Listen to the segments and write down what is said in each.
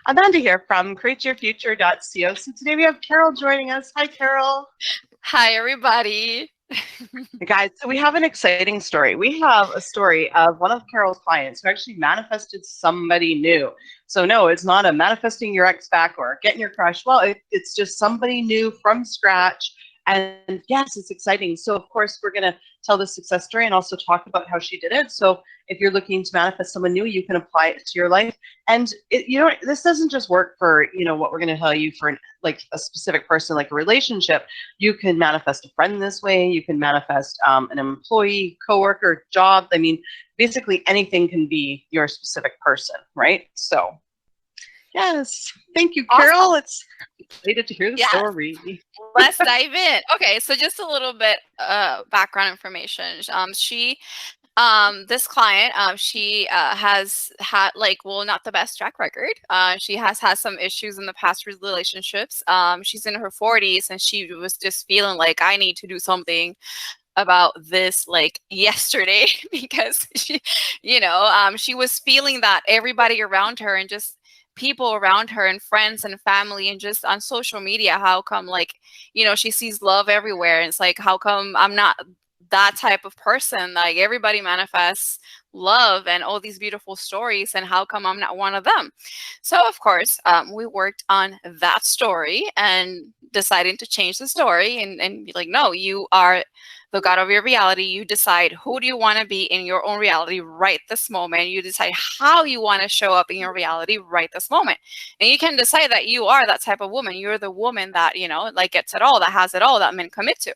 Amanda here from createyourfuture.co. So today we have Carol joining us. Hi, Carol. Hi, everybody. Guys, so we have an exciting story. We have a story of one of Carol's clients who actually manifested somebody new. So no, it's not a manifesting your ex back or getting your crush. Well, it's just somebody new from scratch. And yes, it's exciting. So of course, we're going to tell the success story and also talk about how she did it. So if you're looking to manifest someone new, you can apply it to your life. And this doesn't just work for, what we're going to tell you for like a specific person, like a relationship. You can manifest a friend this way. You can manifest an employee, coworker, job. I mean, basically anything can be your specific person, right? So, yes, thank you, Carol. Awesome. It's excited to hear the story. Let's dive in. Okay, so just a little bit background information. This client, she has had not the best track record. She has had some issues in the past relationships. She's in her 40s and she was just feeling like I need to do something about this like yesterday because she was feeling that everybody around her and just people around her and friends and family and just on social media, how come she sees love everywhere and it's like, how come I'm not that type of person? Like everybody manifests love and all these beautiful stories, and how come I'm not one of them? So of course we worked on that story and deciding to change the story and be like, no, you are the God of your reality. You decide who do you want to be in your own reality right this moment. You decide how you want to show up in your reality right this moment. And you can decide that you are that type of woman. You're the woman that, gets it all, that has it all, that men commit to.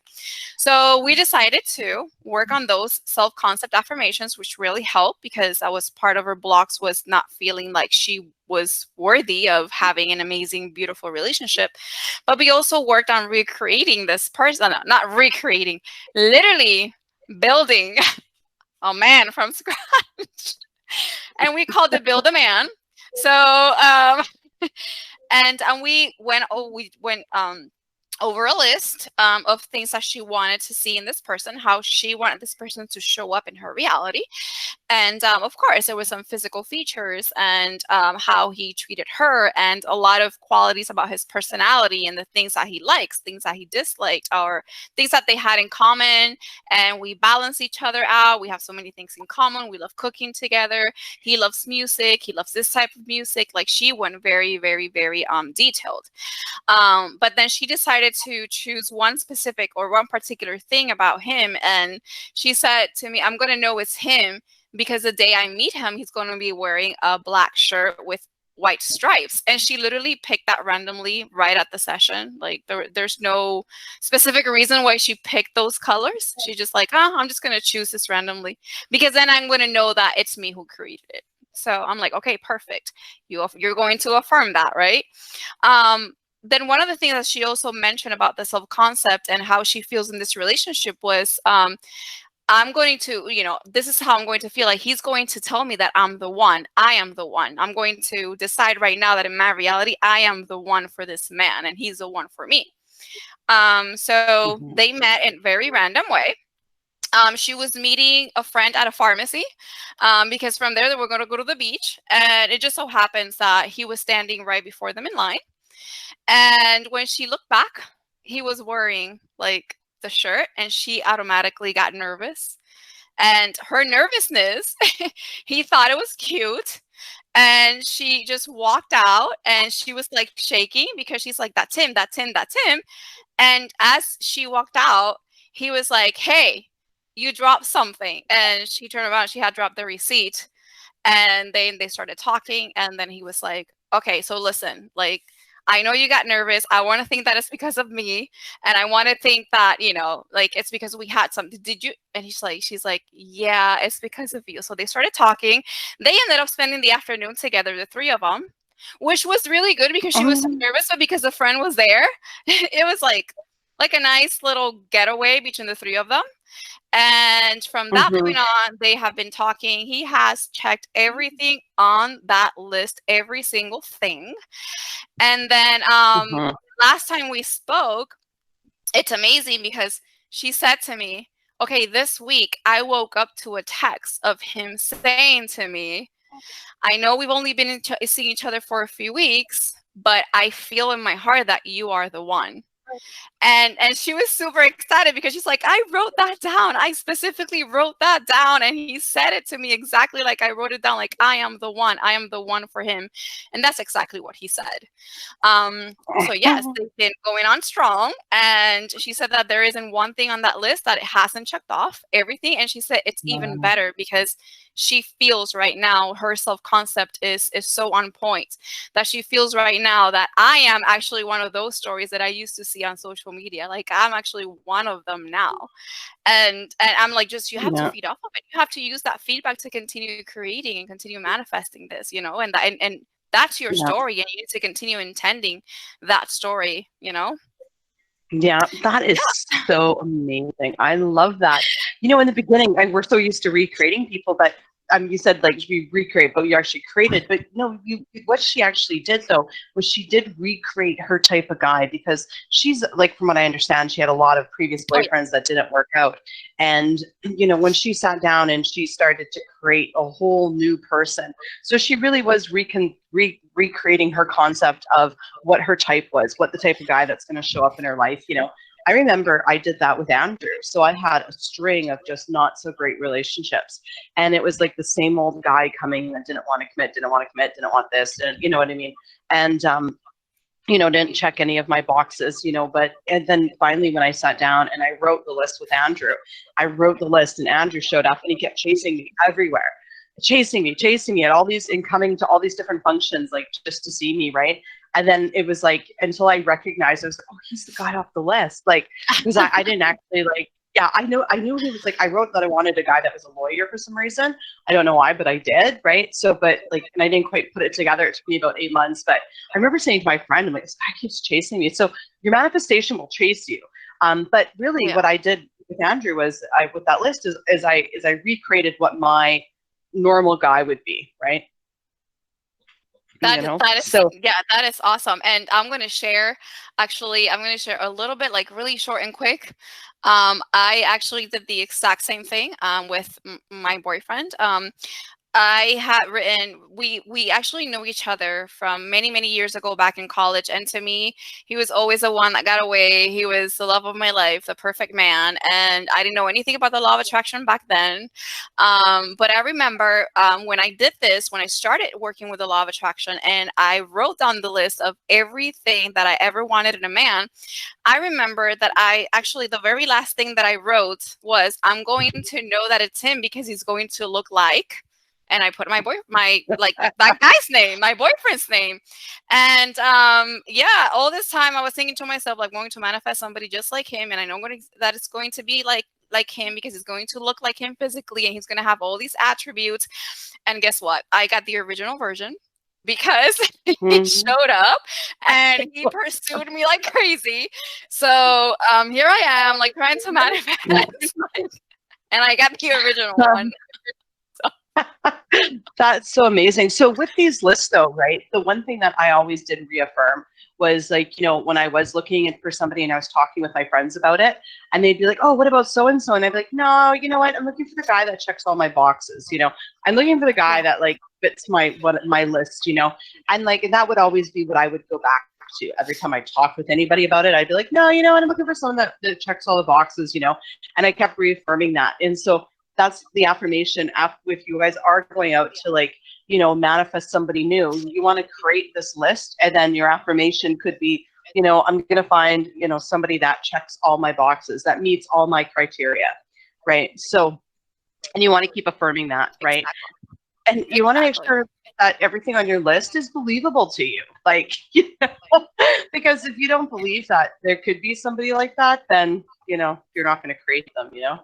So we decided to work on those self-concept affirmations, which really helped because that was part of her blocks, was not feeling like she was worthy of having an amazing, beautiful relationship. But we also worked on recreating this person, not recreating, literally building a man from scratch. And we called it Build a Man. So, and we went over a list of things that she wanted to see in this person, how she wanted this person to show up in her reality. And of course, there were some physical features and how he treated her and a lot of qualities about his personality and the things that he likes, things that he disliked, or things that they had in common. And we balance each other out. We have so many things in common. We love cooking together. He loves music. He loves this type of music. Like she went very, very, very detailed. But then she decided to choose one specific or one particular thing about him. And she said to me, I'm going to know it's him because the day I meet him, he's going to be wearing a black shirt with white stripes. And she literally picked that randomly right at the session. Like there's no specific reason why she picked those colors. She's just like, I'm just going to choose this randomly because then I'm going to know that it's me who created it. So I'm like, okay, perfect. You're going to affirm that, right? Then one of the things that she also mentioned about the self-concept and how she feels in this relationship was, I'm going to, this is how I'm going to feel. Like he's going to tell me that I'm the one. I am the one. I'm going to decide right now that in my reality, I am the one for this man and he's the one for me. So they met in a very random way. She was meeting a friend at a pharmacy because from there they were going to go to the beach. And it just so happens that he was standing right before them in line. And when she looked back, he was wearing like the shirt and she automatically got nervous. And her nervousness, he thought it was cute. And she just walked out and she was like shaking because she's like, that's him, that's him, that's him. And as she walked out, he was like, hey, you dropped something. And she turned around, she had dropped the receipt. And then they started talking. And then he was like, okay, so listen, like, I know you got nervous. I want to think that it's because of me. And I want to think that, like it's because we had something. Did you? And she's like, yeah, it's because of you. So they started talking. They ended up spending the afternoon together, the three of them, which was really good because she was so nervous, but because the friend was there, it was like a nice little getaway between the three of them. And from that point on, they have been talking. He has checked everything on that list, every single thing. And then last time we spoke, it's amazing because she said to me, okay, this week I woke up to a text of him saying to me, I know we've only been seeing each other for a few weeks, but I feel in my heart that you are the one. And she was super excited because she's like, I wrote that down. I specifically wrote that down. And he said it to me exactly like I wrote it down, like, I am the one. I am the one for him. And that's exactly what he said. So yes, they've been going on strong. And she said that there isn't one thing on that list that it hasn't checked off, everything. And she said it's even better because she feels right now her self-concept is so on point, that she feels right now that I am actually one of those stories that I used to see on social media. Like, I'm actually one of them now. And I'm like, just, you have to feed off of it. You have to use that feedback to continue creating and continue manifesting this, you know, and that's your story, and you need to continue intending that story, you know? Yeah, that is so amazing. I love that. You know, in the beginning, we're so used to recreating people, but you said like we recreate, but we actually created. But no, what she actually did though was she did recreate her type of guy, because she's like, from what I understand, she had a lot of previous boyfriends that didn't work out. And you know, when she sat down and she started to create a whole new person, so she really was recreating her concept of what her type was, what the type of guy that's going to show up in her life, you know. I remember I did that with Andrew. So I had a string of just not so great relationships. And it was like the same old guy coming that didn't want to commit, didn't want this, and you know what I mean? And, you know, didn't check any of my boxes, you know, but, and then finally when I sat down and I wrote the list with Andrew, I wrote the list and Andrew showed up and he kept chasing me everywhere. Chasing me at all these, and coming to all these different functions, like just to see me, right? And then it was like, until I recognized, I was like, oh, he's the guy off the list. Like, because I didn't actually like, yeah, I knew he was like, I wrote that I wanted a guy that was a lawyer for some reason. I don't know why, but I did, right? So, but like, and I didn't quite put it together. It took me about 8 months, but I remember saying to my friend, I'm like, this guy keeps chasing me. So your manifestation will chase you. But really what I did with Andrew was, with that list is I recreated what my normal guy would be, right? That is awesome. And I'm going to share a little bit, like really short and quick. I actually did the exact same thing with my boyfriend. I had written, we actually know each other from many, many years ago back in college. And to me, he was always the one that got away. He was the love of my life, the perfect man. And I didn't know anything about the law of attraction back then. But I remember when I did this, when I started working with the law of attraction and I wrote down the list of everything that I ever wanted in a man, I remember that the very last thing that I wrote was, I'm going to know that it's him because he's going to look like, and I put that guy's name, my boyfriend's name. And all this time I was thinking to myself, like, I'm going to manifest somebody just like him. And I know that it's going to be like him because he's going to look like him physically and he's going to have all these attributes. And guess what? I got the original version because he showed up and he pursued me like crazy. So here I am, like, trying to manifest and I got the original one. That's so amazing. So with these lists though, right, the one thing that I always did reaffirm was, like, you know, when I was looking for somebody and I was talking with my friends about it, and they'd be like, oh, what about so-and-so? And I'd be like, no, you know what? I'm looking for the guy that checks all my boxes. You know, I'm looking for the guy that like fits my list, you know, and like, and that would always be what I would go back to every time I talked with anybody about it. I'd be like, no, you know what? I'm looking for someone that checks all the boxes, you know, and I kept reaffirming that. And so that's the affirmation. If you guys are going out to, like, you know, manifest somebody new, you want to create this list, and then your affirmation could be, you know, I'm going to find, you know, somebody that checks all my boxes, that meets all my criteria, right? So, and you want to keep affirming that, right? Exactly. And you want to make sure that everything on your list is believable to you, like, you know, because if you don't believe that there could be somebody like that, then, you know, you're not going to create them, you know?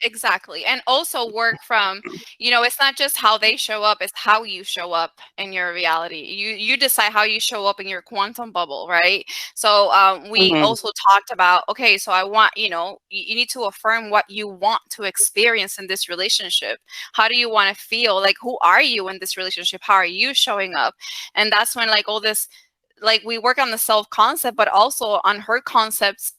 Exactly. And also work from, you know, it's not just how they show up, it's how you show up in your reality. You decide how you show up in your quantum bubble, right? So we also talked about, okay, so I want, you know, you need to affirm what you want to experience in this relationship. How do you want to feel? Like, who are you in this relationship? How are you showing up? And that's when, like, all this, like, we work on the self-concept, but also on her concept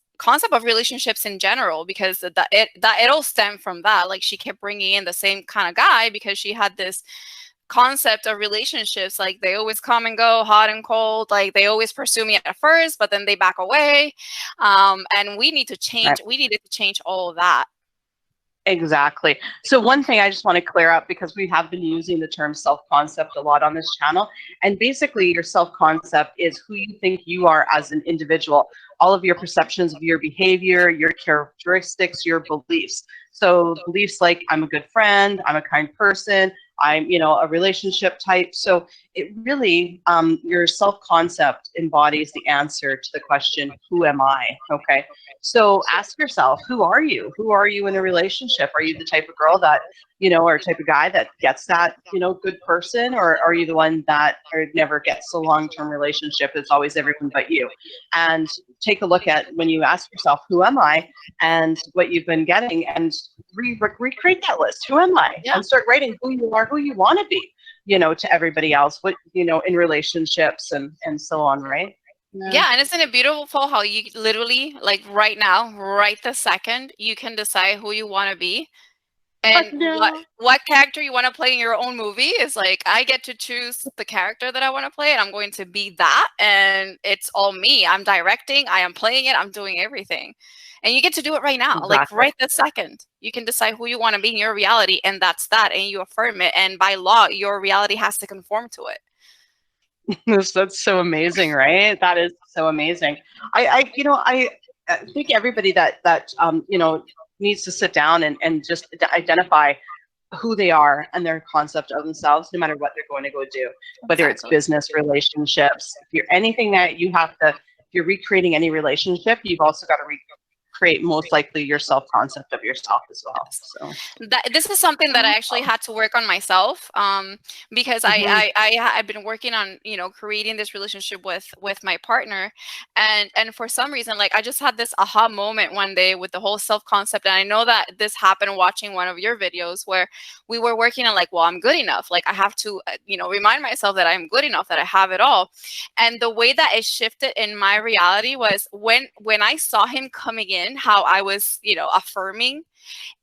of relationships in general, because it all stemmed from that. Like, she kept bringing in the same kind of guy because she had this concept of relationships. Like they always come and go, hot and cold. Like they always pursue me at first, but then they back away. And we need to change. We needed to change all of that. Exactly. So one thing I just want to clear up, because we have been using the term self-concept a lot on this channel, and basically your self-concept is who you think you are as an individual, all of your perceptions of your behavior, your characteristics, your beliefs. So beliefs like I'm a good friend, I'm a kind person, I'm, you know, a relationship type. So it really, your self-concept embodies the answer to the question, who am I? Okay. So ask yourself, who are you? Who are you in a relationship? Are you the type of girl that, you know, or type of guy that gets that, you know, good person? Or are you the one that never gets a long-term relationship? It's always everyone but you. And take a look at when you ask yourself, who am I? And what you've been getting, and recreate that list. Who am I? Yeah. And start writing who you are, who you want to be, you know, to everybody else, what, you know, in relationships and so on, right? Yeah, and isn't it beautiful how you literally, like right now, right this second, you can decide who you want to be and what character you want to play in your own movie. Is like, I get to choose the character that I want to play, and I'm going to be that, and it's all me. I'm directing, I am playing it, I'm doing everything. And you get to do it right now. Exactly. Like right this second. You can decide who you want to be in your reality, and that's that, and you affirm it, and by law, your reality has to conform to it. That's so amazing, right? That is so amazing. I you know, I think everybody that you know, needs to sit down and just identify who they are and their concept of themselves, no matter what they're going to go do, whether it's business, relationships. If you're anything that you have to, if you're recreating any relationship, you've also got to create most likely your self-concept of yourself as well. So this is something that I actually had to work on myself, because I've been working on, you know, creating this relationship with my partner, and for some reason, like I just had this aha moment one day with the whole self-concept. And I know that this happened watching one of your videos where we were working on, like, well, I'm good enough. Like I have to, you know, remind myself that I'm good enough, that I have it all. And the way that it shifted in my reality was when I saw him coming in, how I was, you know, affirming,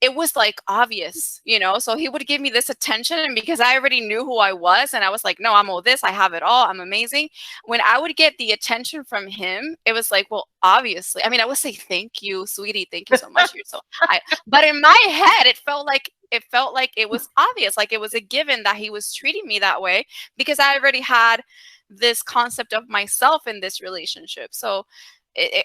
it was like obvious, you know. So he would give me this attention, and because I already knew who I was, and I was like, no, I'm all this, I have it all, I'm amazing. When I would get the attention from him, it was like, well, obviously, I mean, I would say, thank you, sweetie, thank you so much. But in my head, it felt like it was obvious, like it was a given that he was treating me that way, because I already had this concept of myself in this relationship. So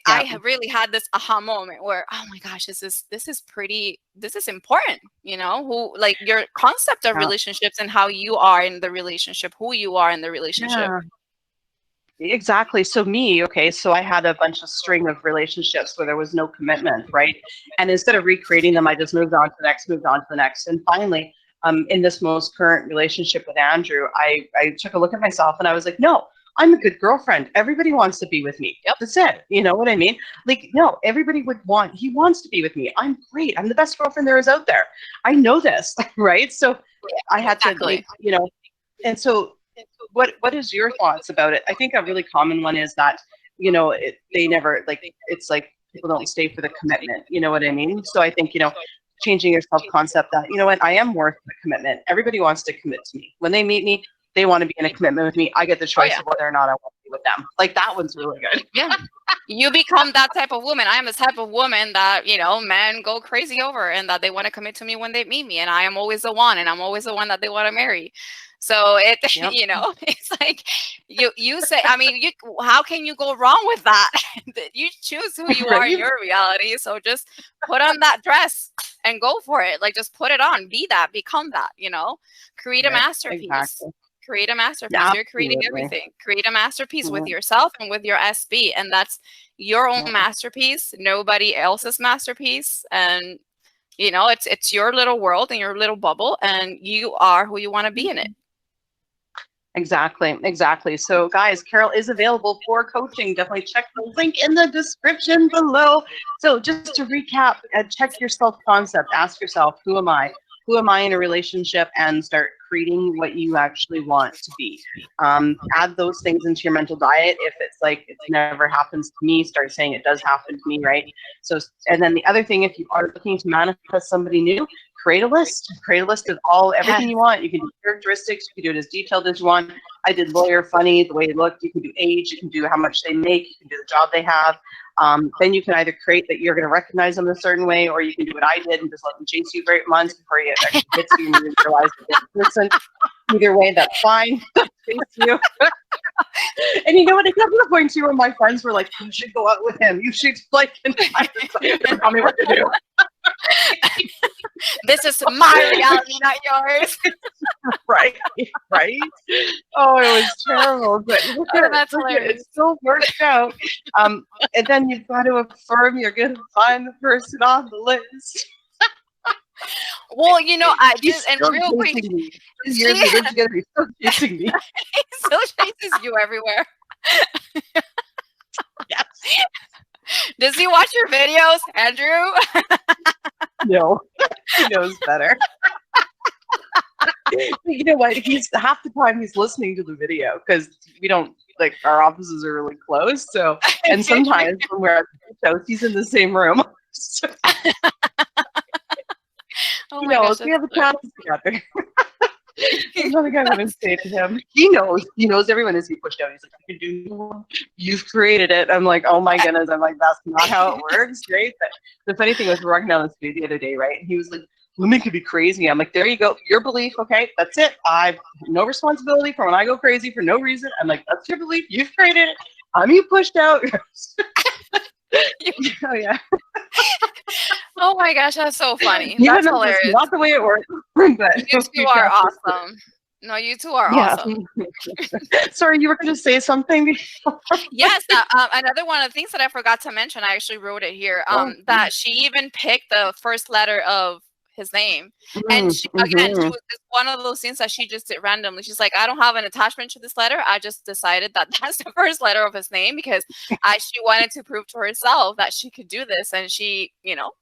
I have really had this aha moment where, oh my gosh, this is important, you know, who, like, your concept of relationships and how you are in the relationship, who you are in the relationship. Yeah. Exactly. So so I had a bunch of string of relationships where there was no commitment, right? And instead of recreating them, I just moved on to the next. And finally, in this most current relationship with Andrew, I took a look at myself and I was like, no, I'm a good girlfriend. Everybody wants to be with me. Yep. That's it. You know what I mean? Like, no, everybody he wants to be with me. I'm great. I'm the best girlfriend there is out there. I know this, right? So I had to, like, you know, and so what is your thoughts about it? I think a really common one is that, you know, they never, like, it's like people don't stay for the commitment. You know what I mean? So I think, you know, changing your self-concept that, you know what, I am worth the commitment. Everybody wants to commit to me. When they meet me, they want to be in a commitment with me. I get the choice of whether or not I want to be with them. Like, that one's really good. Yeah. You become that type of woman. I am the type of woman that, you know, men go crazy over, and that they want to commit to me when they meet me. And I am always the one, and I'm always the one that they want to marry. So you know, it's like you say, I mean, how can you go wrong with that? You choose who you are in your reality. So just put on that dress and go for it. Like, just put it on, be that, become that, you know, create a masterpiece. Exactly. Create a masterpiece. You're creating everything. Create a masterpiece with yourself and with your SB. And that's your own masterpiece, nobody else's masterpiece. And, you know, it's your little world and your little bubble, and you are who you want to be in it. Exactly. So guys, Carol is available for coaching. Definitely check the link in the description below. So just to recap, check your self-concept. Ask yourself, who am I? Who am I in a relationship? And start creating what you actually want to be. Add those things into your mental diet. If it's like, it never happens to me, start saying it does happen to me, right? So, and then the other thing, if you are looking to manifest somebody new, create a list. Create a list of everything you want. You can do characteristics. You can do it as detailed as you want. I did lawyer, funny, the way he looked. You can do age. You can do how much they make. You can do the job they have. Then you can either create that you're going to recognize them a certain way, or you can do what I did and just let them chase you for 8 months before you actually hits you and you realize that they're a person. Either way, that's fine. Chase you. And you know what? It got to the point too where my friends were like, "You should go out with him. You should like tell me what to do." This is my reality, not yours. Right. Oh, it was terrible, but That's hilarious. It still worked out. And then you've got to affirm you're going to find the person on the list. Well, you know, I just and real quick, he's still chasing me. He still chases you everywhere. Yes. Does he watch your videos, Andrew? No, he knows better. You know what? He's half the time he's listening to the video because we don't like our offices are really close. So, and sometimes when we're at the house, he's in the same room. So, Oh my gosh, we have a chance together. Another guy wouldn't say to him. He knows everyone as he pushed out. He's like, "You can do more. You've created it." I'm like, "Oh my goodness." I'm like, "That's not how it works." Right? But the funny thing was, we're walking down the street the other day, right? And he was like, "Women could be crazy." I'm like, "There you go. Your belief. Okay, that's it. I've no responsibility for when I go crazy for no reason." I'm like, "That's your belief. You've created it. You pushed out." Oh yeah. Oh my gosh, that's so funny. Yeah, That's no, hilarious. that's not the way it works. But You two are awesome. No, you two are awesome. Sorry, you were going to say something? Yes, another one of the things that I forgot to mention, I actually wrote it here, that she even picked the first letter of his name. And she, again, she was just one of those things that she just did randomly. She's like, I don't have an attachment to this letter. I just decided that that's the first letter of his name because she wanted to prove to herself that she could do this. And she, you know,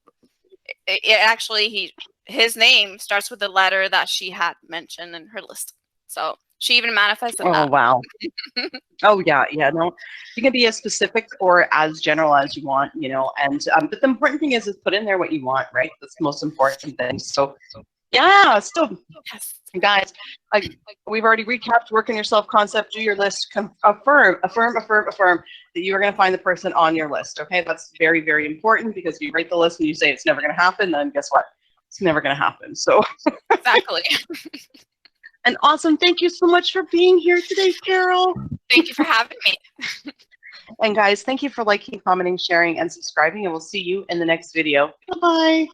his name starts with the letter that she had mentioned in her list. So she even manifested that. Oh, wow. Oh, yeah. No, you can be as specific or as general as you want, you know, and, but the important thing is put in there what you want, right? That's the most important thing. So yeah, still, guys, we've already recapped, work on your self-concept, do your list, affirm that you are going to find the person on your list. Okay. That's very, very important because if you write the list and you say it's never going to happen, then guess what? It's never going to happen. So exactly. And awesome. Thank you so much for being here today, Carol. Thank you for having me. And guys, thank you for liking, commenting, sharing, and subscribing. And we'll see you in the next video. Bye-bye.